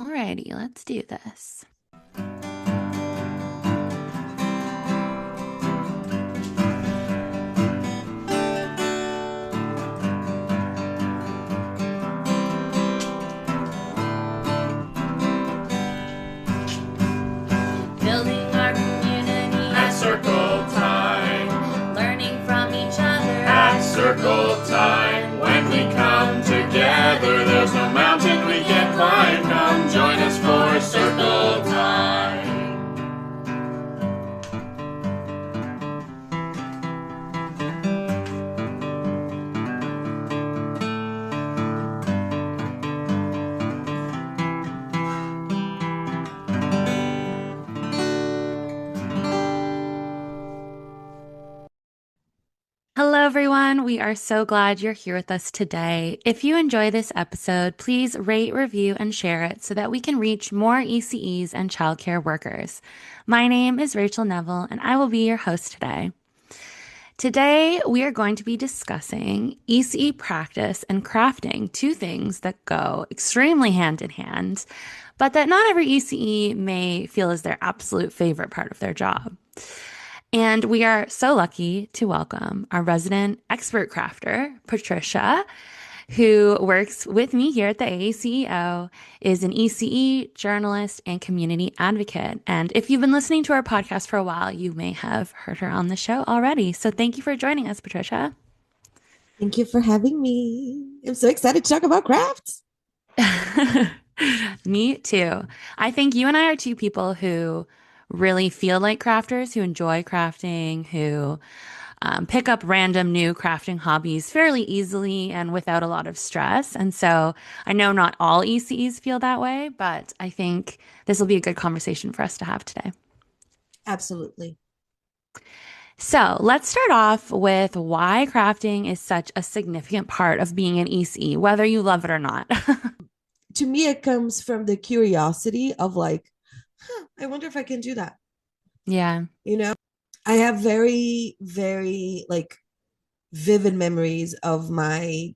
Alrighty, let's do this. Building our community at circle time, learning from each other at circle time. When we come together, there's no mountain we can't climb. Come join us for circle time. Hello, everyone. We are so glad you're here with us today. If you enjoy this episode, please rate, review, and share it so that we can reach more ECEs and childcare workers. My name is Rachel Neville, and I will be your host today. Today, we are going to be discussing ECE practice and crafting, two things that go extremely hand in hand, but that not every ECE may feel is their absolute favorite part of their job. And we are so lucky to welcome our resident expert crafter, Patrícia, who works with me here at the AECEO, is an ECE journalist and community advocate. And if you've been listening to our podcast for a while, you may have heard her on the show already. So thank you for joining us, Patrícia. Thank you for having me. I'm so excited to talk about crafts. Me too. I think you and I are two people who really feel like crafters, who enjoy crafting, who pick up random new crafting hobbies fairly easily and without a lot of stress. And so I know not all ECEs feel that way, but I think this will be a good conversation for us to have today. Absolutely. So let's start off with why crafting is such a significant part of being an ECE, whether you love it or not. To me, it comes from the curiosity of like, I wonder if I can do that. Yeah. You know, I have very, very like vivid memories of my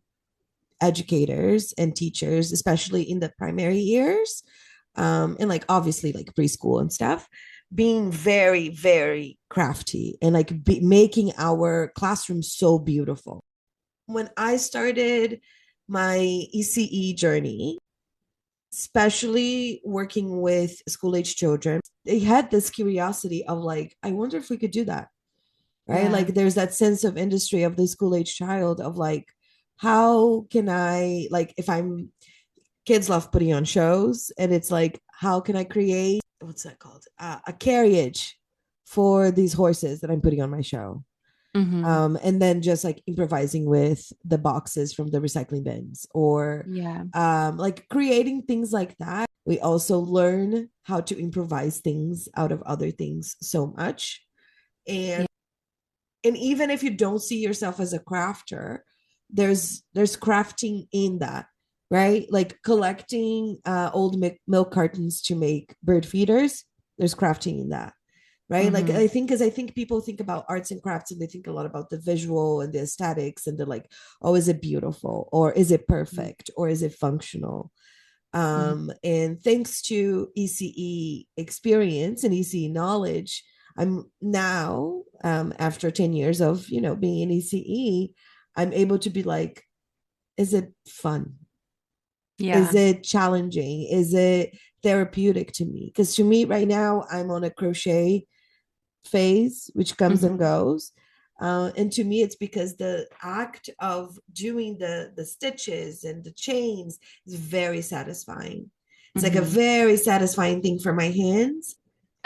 educators and teachers, especially in the primary years, and like obviously like preschool and stuff, being very, very crafty and like making our classroom so beautiful. When I started my ECE journey, especially working with school-age children, they had this curiosity of like, I wonder if we could do that, right? Yeah. Like there's that sense of industry of the school-age child of like, how can I, like if I'm, kids love putting on shows and it's like, how can I create, what's that called? A carriage for these horses that I'm putting on my show. Mm-hmm. And then just like improvising with the boxes from the recycling bins or Yeah. like creating things like that. We also learn how to improvise things out of other things so much. And even if you don't see yourself as a crafter, there's crafting in that, right? Like collecting old milk cartons to make bird feeders, there's crafting in that, right? Mm-hmm. Like I think because I think people think about arts and crafts and they think a lot about the visual and the aesthetics and they're like, oh, is it beautiful or is it perfect or is it functional? And thanks to ECE experience and ECE knowledge, I'm now after 10 years of being an ECE, I'm able to be like, is it fun? Yeah. Is it challenging? Is it therapeutic to me? Because to me right now, I'm on a crochet phase, which comes and goes. And to me, it's because the act of doing the stitches and the chains is very satisfying. It's like a very satisfying thing for my hands.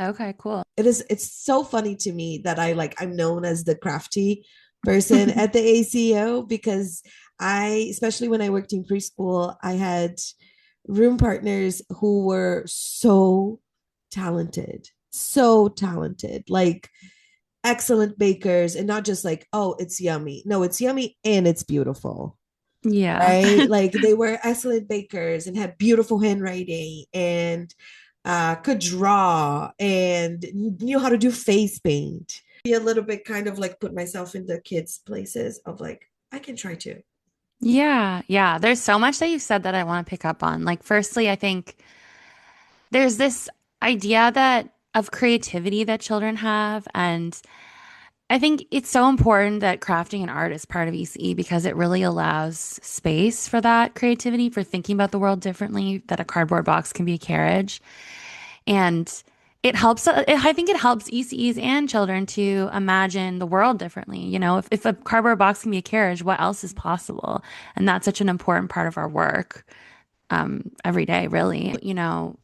Okay, cool. It's so funny to me that I'm known as the crafty person at the AECEO because especially when I worked in preschool, I had room partners who were so talented, like excellent bakers, and not just like, oh, it's yummy. No, it's yummy and it's beautiful. Yeah. Right? Like they were excellent bakers and had beautiful handwriting and could draw and knew how to do face paint. Be a little bit kind of like put myself in the kids' places of like, I can try to. Yeah. Yeah. There's so much that you said that I want to pick up on. Like, firstly, I think there's this idea that of creativity that children have, and I think it's so important that crafting and art is part of ECE because it really allows space for that creativity, for thinking about the world differently, that a cardboard box can be a carriage. And it helps, I think it helps ECEs and children to imagine the world differently. You know, if a cardboard box can be a carriage, what else is possible? And that's such an important part of our work every day, really. You know,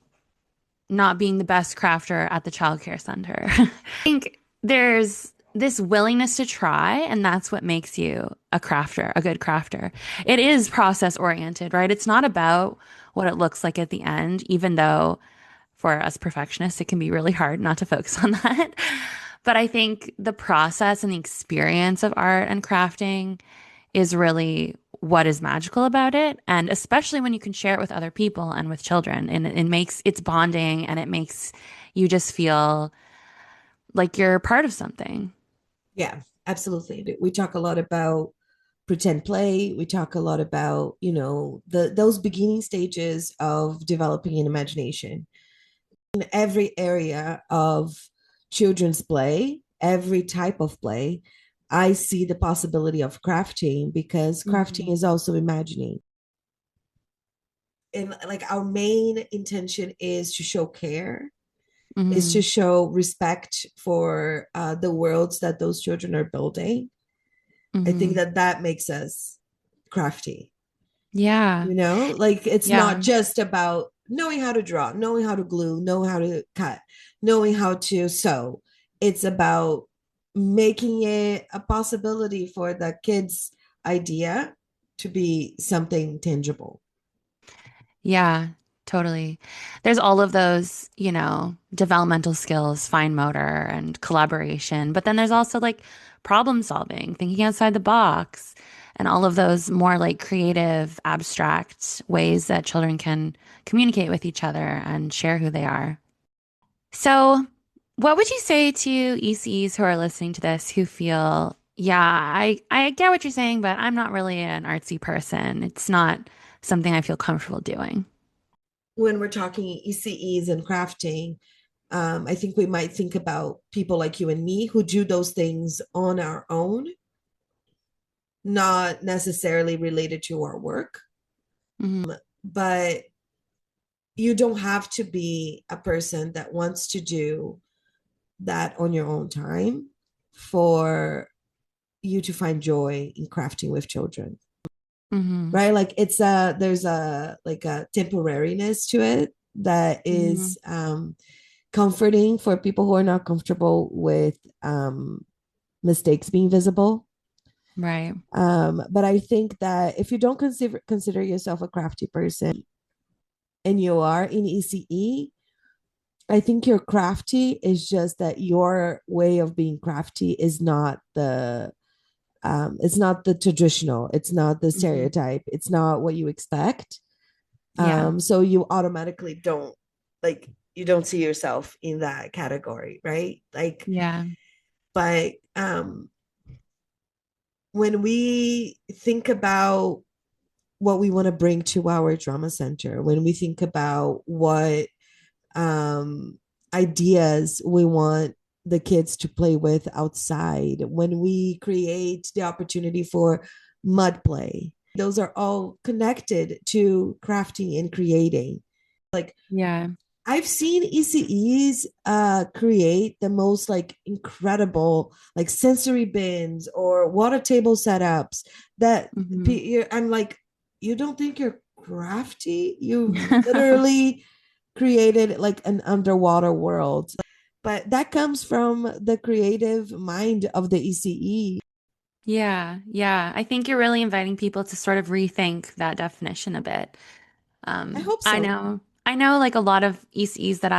not being the best crafter at the childcare center. I think there's this willingness to try, and that's what makes you a crafter, a good crafter. It is process oriented, right? It's not about what it looks like at the end, even though for us perfectionists, it can be really hard not to focus on that. But I think the process and the experience of art and crafting is really what is magical about it. And especially when you can share it with other people and with children, and it makes it's bonding and it makes you just feel like you're part of something. Yeah, absolutely. We talk a lot about pretend play. We talk a lot about, those beginning stages of developing an imagination. In every area of children's play, every type of play, I see the possibility of crafting because crafting Mhm. is also imagining. And like our main intention is to show care, is to Mhm. show respect for the worlds that those children are building. I think Mhm. that that makes us crafty. Yeah. Like it's not Yeah. just about knowing how to draw, knowing how to glue, knowing how to cut, knowing how to sew. It's about making it a possibility for the kids' idea to be something tangible. Yeah, totally. There's all of those, you know, developmental skills, fine motor and collaboration, but then there's also like problem solving, thinking outside the box, and all of those more like creative, abstract ways that children can communicate with each other and share who they are. So, what would you say to ECs who are listening to this who feel, yeah, I get what you're saying, but I'm not really an artsy person. It's not something I feel comfortable doing. When we're talking ECEs and crafting, I think we might think about people like you and me who do those things on our own, not necessarily related to our work. Mhm. But you don't have to be a person that wants to do that on your own time for you to find joy in crafting with children, Mhm. right? Like there's a like a temporariness to it that Mhm. is comforting for people who are not comfortable with mistakes being visible. Right. But I think that if you don't consider yourself a crafty person and you are in ECE, I think you're crafty is just that your way of being crafty is not the it's not the traditional, it's not the Mhm. stereotype, it's not what you expect. Yeah. So you automatically don't like you don't see yourself in that category, right? Like, Yeah. but when we think about what we want to bring to our drama center, when we think about what um, ideas we want the kids to play with outside, when we create the opportunity for mud play, those are all connected to crafting and creating. Like Yeah. I've seen ECEs create the most like incredible like sensory bins or water table setups that Mhm. I'm like, you don't think you're crafty? You literally created like an underwater world. But that comes from the creative mind of the ECE. Yeah. Yeah. I think you're really inviting people to sort of rethink that definition a bit. I hope I so. know. I know like a lot of ECs that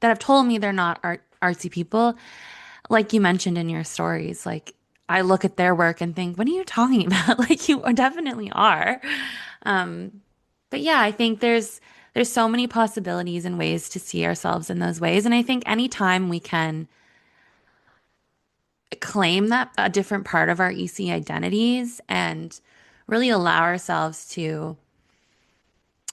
have told me they're not artsy people. Like you mentioned in your stories, like I look at their work and think, what are you talking about? Like you definitely are. Um, but yeah, I think there's so many possibilities and ways to see ourselves in those ways. And I think anytime we can claim that a different part of our EC identities and really allow ourselves to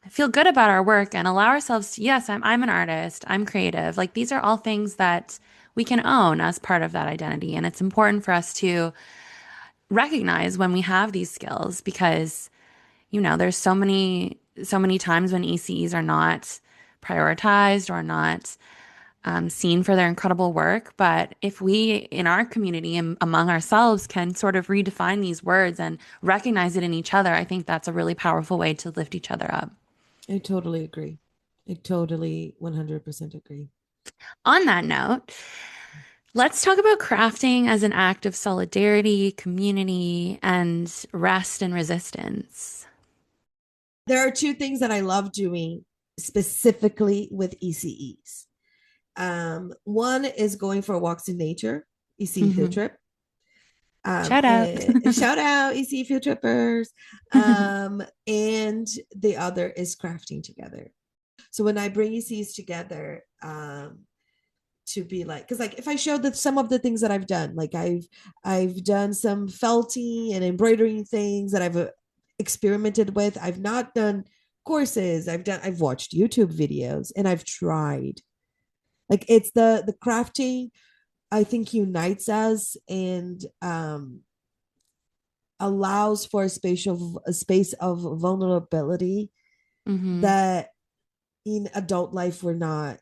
feel good about our work and allow ourselves to, yes, I'm an artist, I'm creative. Like these are all things that we can own as part of that identity. And it's important for us to recognize when we have these skills because, there's so many times when ECEs are not prioritized or not seen for their incredible work. But if we in our community and among ourselves can sort of redefine these words and recognize it in each other, I think that's a really powerful way to lift each other up. I totally agree. I totally 100% agree. On that note, let's talk about crafting as an act of solidarity, community, and rest and resistance. There are two things that I love doing specifically with ECEs. One is going for walks in nature, ECE field Hmm. trip. Shout out. Shout out ECE field trippers. And the other is crafting together. So when I bring ECs together, to be like, because like if I show that some of the things that I've done, like I've done some felting and embroidering things that I've experimented with. I've not done courses. I've watched YouTube videos and I've tried. Like it's the crafting, I think, unites us and allows for a space of vulnerability Hmm. that in adult life we're not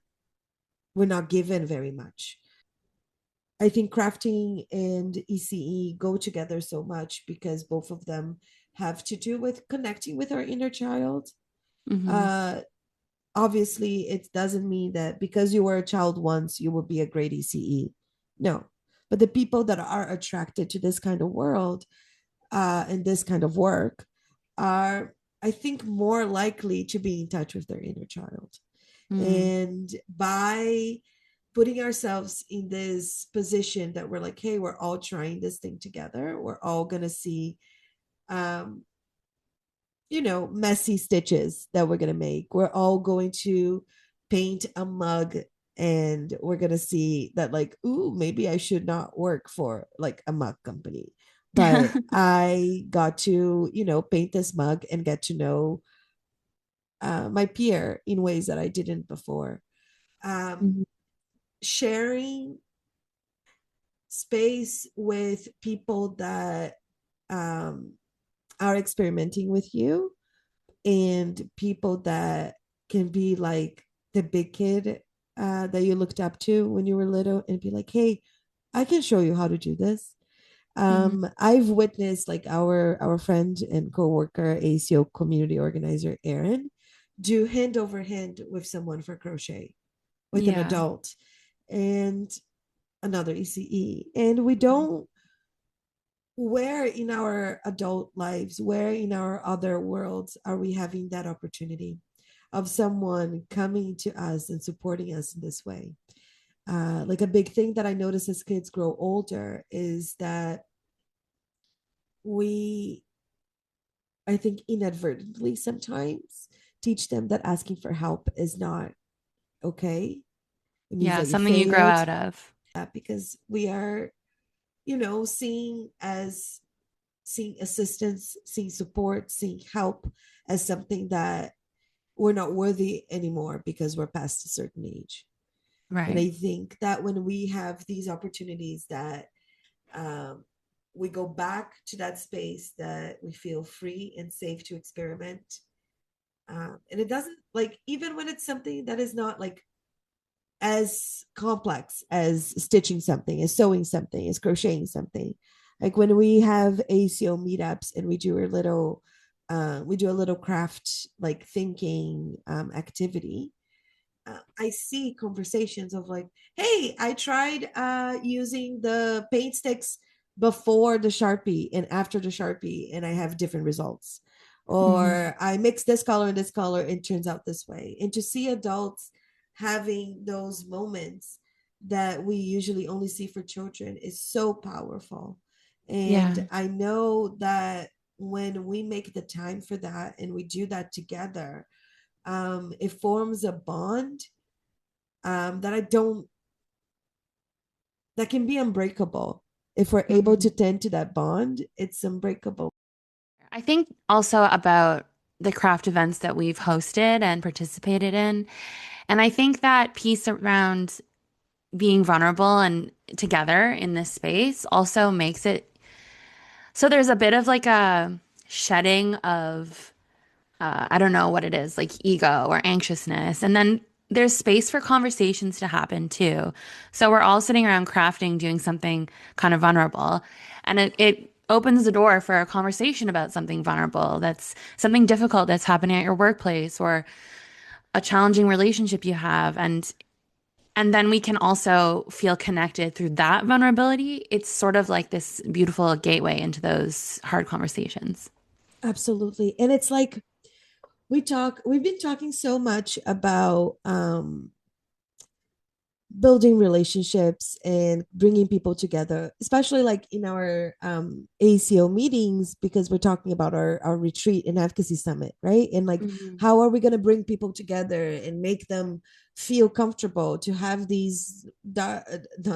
given very much. I think crafting and ECE go together so much because both of them have to do with connecting with our inner child. Hmm. Uh, Obviously, it doesn't mean that because you were a child once, you will be a great ECE. No. But the people that are attracted to this kind of world and this kind of work are, I think, more likely to be in touch with their inner child. Mm. And by putting ourselves in this position that we're like, hey, we're all trying this thing together, we're all going to see, um, messy stitches that we're going to make. We're all going to paint a mug and we're going to see that, like, ooh, maybe I should not work for like a mug company. But I got to, paint this mug and get to know my peer in ways that I didn't before. Um, Mhm. Sharing space with people that um, are experimenting with you and people that can be like the big kid that you looked up to when you were little and be like, hey, I can show you how to do this. Mhm. I've witnessed like our friend and coworker, AECEO community organizer Aaron, do hand over hand with someone for crochet with an Yeah. adult and another ECE. And we don't, where in our adult lives, where in our other worlds are we having that opportunity of someone coming to us and supporting us in this way? Like a big thing that I notice as kids grow older is that we, I think, inadvertently sometimes teach them that asking for help is not okay. It means Yeah. that you Something you grow failed. out of. Because we are, seeing assistance, seeing support, seeing help as something that we're not worthy anymore because we're past a certain age. And Right. I think that when we have these opportunities that um, we go back to that space that we feel free and safe to experiment. And it doesn't, like, even when it's something that is not like as complex as stitching something, as sewing something, as crocheting something. Like when we have AECEO meetups and we do a little craft like thinking activity. I see conversations of like, hey, I tried using the paint sticks before the Sharpie and after the Sharpie, and I have different results. Hmm. Or I mix this color and this color, and it turns out this way. And to see adults having those moments that we usually only see for children is so powerful. And Yeah. I know that when we make the time for that and we do that together, it forms a bond that I don't, that can be unbreakable. If we're able Mhm. to tend to that bond, it's unbreakable. I think also about the craft events that we've hosted and participated in. And I think that piece around being vulnerable and together in this space also makes it so there's a bit of like a shedding of I don't know what it is, like ego or anxiousness. And then there's space for conversations to happen too. So we're all sitting around crafting, doing something kind of vulnerable. And it opens the door for a conversation about something vulnerable that's something difficult that's happening at your workplace or a challenging relationship you have. And then we can also feel connected through that vulnerability. It's sort of like this beautiful gateway into those hard conversations. Absolutely. And it's like we've been talking so much about building relationships and bringing people together, especially like in our AECEO meetings, because we're talking about our retreat and advocacy summit, right? And like, Hmm. how are we going to bring people together and make them feel comfortable to have these not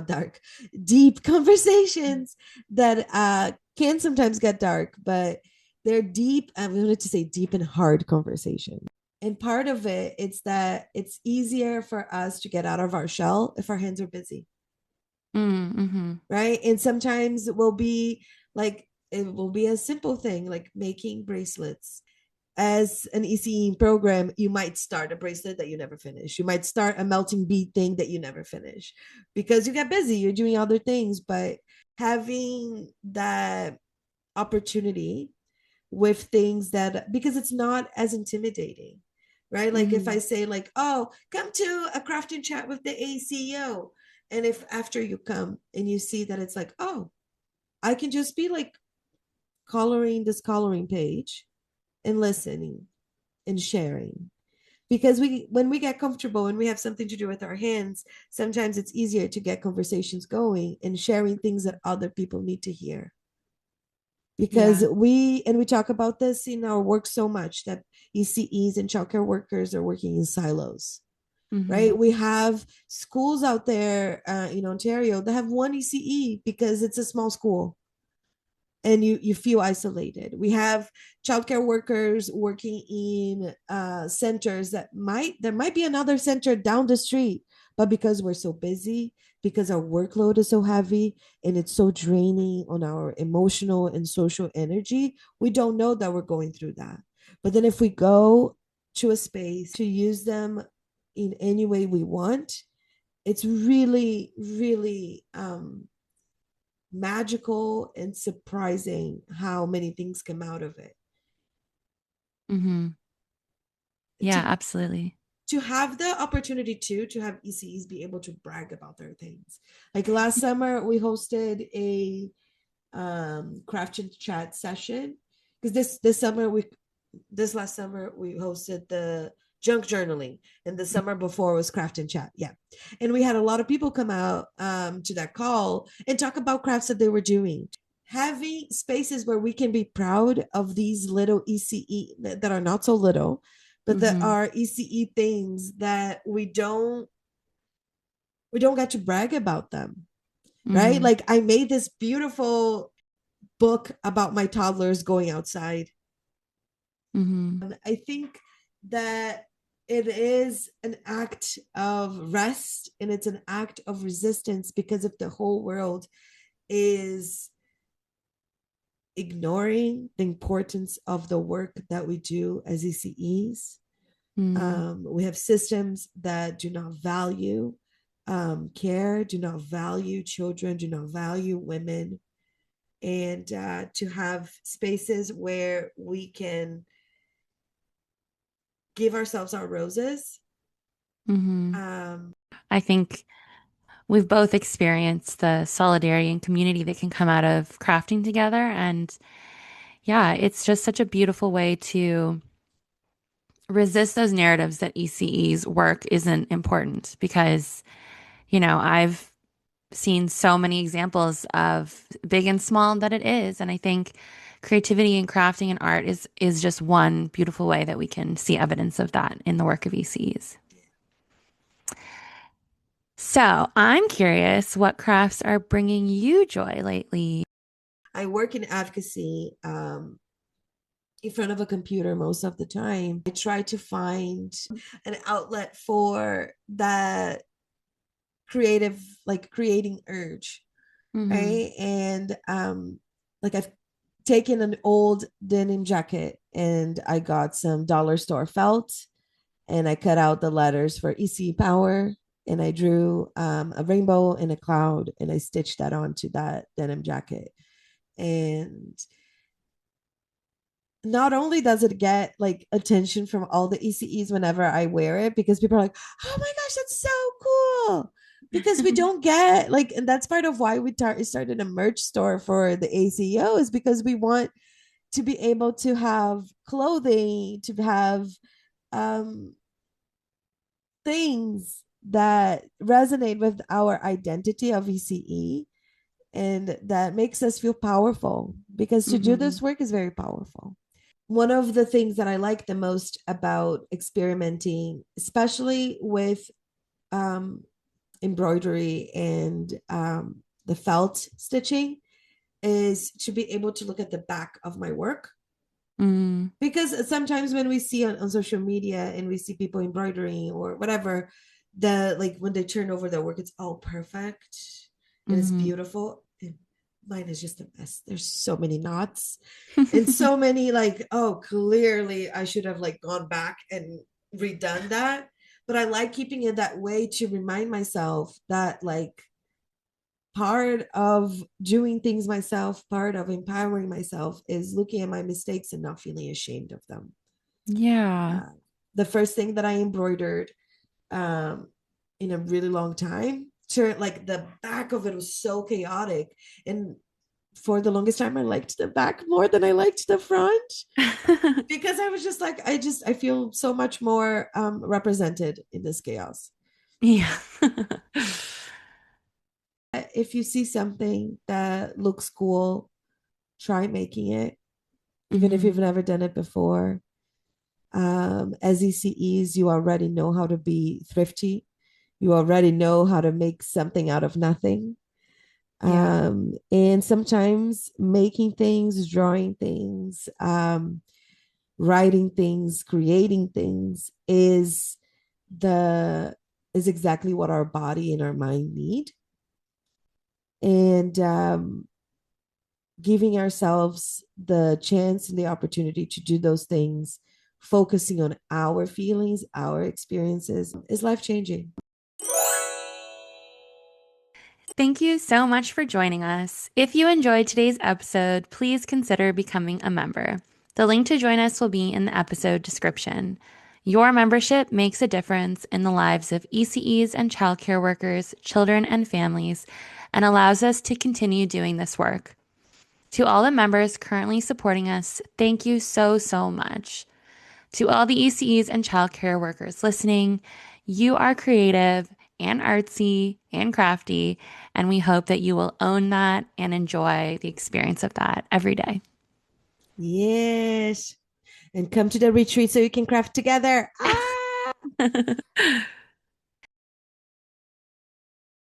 dark, deep conversations that can sometimes get dark, but they're deep. I wanted to say deep and hard conversations. And part of it, it's that it's easier for us to get out of our shell if our hands are busy, Mm-hmm. right? And sometimes it will be a simple thing like making bracelets. As an ECE program, you might start a bracelet that you never finish. You might start a melting bead thing that you never finish because you get busy, you're doing other things. But having that opportunity with things that, because it's not as intimidating, right? Like if I Mm-hmm. say like, oh, come to a crafting chat with the AECEO, and if after you come and you see that it's like, oh, I can just be like coloring this coloring page and listening and sharing, because we when we get comfortable and we have something to do with our hands, sometimes it's easier to get conversations going and sharing things that other people need to hear, because Yeah. we talk about this in our work so much that ECEs and childcare workers are working in silos, Mm-hmm. right? We have schools out there in Ontario that have one ECE because it's a small school and you feel isolated. We have childcare workers working in centers that might be another center down the street, but because we're so busy, because our workload is so heavy and it's so draining on our emotional and social energy, we don't know that we're going through that. But then if we go to a space to use them in any way we want, it's really, really magical and surprising how many things come out of it. Mm-hmm. Yeah, To absolutely. to have the opportunity to have ECEs be able to brag about their things. Like last summer, we hosted a craft and chat session because this last summer we hosted the junk journaling, and the summer before was craft and chat. Yeah, and we had a lot of people come out to that call and talk about crafts that they were doing. Having spaces where we can be proud of these little ECE that are not so little, but that Mm-hmm. are ECE things that we don't get to brag about them, right? Mm-hmm. Like I made this beautiful book about my toddlers going outside. Mm-hmm. I think that it is an act of rest and it's an act of resistance, because if the whole world is ignoring the importance of the work that we do as ECEs, Mm-hmm. we have systems that do not value care, do not value children, do not value women, and to have spaces where we can give ourselves our roses. Mm-hmm. Um, I think we've both experienced the solidarity and community that can come out of crafting together. And yeah, it's just such a beautiful way to resist those narratives that ECE's work isn't important because, I've seen so many examples of big and small that it is. And I think creativity and crafting and art is just one beautiful way that we can see evidence of that in the work of ECs. So I'm curious what crafts are bringing you joy lately. I work in advocacy in front of a computer most of the time. I try to find an outlet for that creative, like creating urge, Mm-hmm. right? And like I've taken an old denim jacket and I got some dollar store felt and I cut out the letters for ECE power and I drew a rainbow and a cloud and I stitched that onto that denim jacket. And not only does it get like attention from all the ECEs whenever I wear it, because people are like, oh my gosh, that's so cool. Because we don't get like, and that's part of why we started a merch store for the AECEO is because we want to be able to have clothing, to have um, things that resonate with our identity of ECE and that makes us feel powerful because to do Mm-hmm. this work is very powerful. One of the things that I like the most about experimenting, especially with um, embroidery and the felt stitching, is to be able to look at the back of my work. Mm-hmm. Because sometimes when we see on social media and we see people embroidering or whatever, the like when they turn over their work, it's all perfect and it's Mm-hmm. beautiful. And mine is just a mess. There's so many knots and so many like, oh, clearly I should have like gone back and redone that. But I like keeping it that way to remind myself that like part of doing things myself, part of empowering myself is looking at my mistakes and not feeling ashamed of them. Yeah. Uh, the first thing that I embroidered um, in a really long time, sure, like the back of it was so chaotic. And for the longest time, I liked the back more than I liked the front because I was just like, I feel so much more represented in this chaos. Yeah. If you see something that looks cool, try making it, even if Mm-hmm. you've never done it before. As ECEs, you already know how to be thrifty. You already know how to make something out of nothing. Yeah. And sometimes making things, drawing things, writing things, creating things the is exactly what our body and our mind need. And giving ourselves the chance and the opportunity to do those things, focusing on our feelings, our experiences, is life changing. Thank you so much for joining us. If you enjoyed today's episode, please consider becoming a member. The link to join us will be in the episode description. Your membership makes a difference in the lives of ECEs and childcare workers, children, and families, and allows us to continue doing this work. To all the members currently supporting us, thank you so, so much. To all the ECEs and childcare workers listening, you are creative and artsy and crafty, and we hope that you will own that and enjoy the experience of that every day. Yes. And come to the retreat so you can craft together. Ah!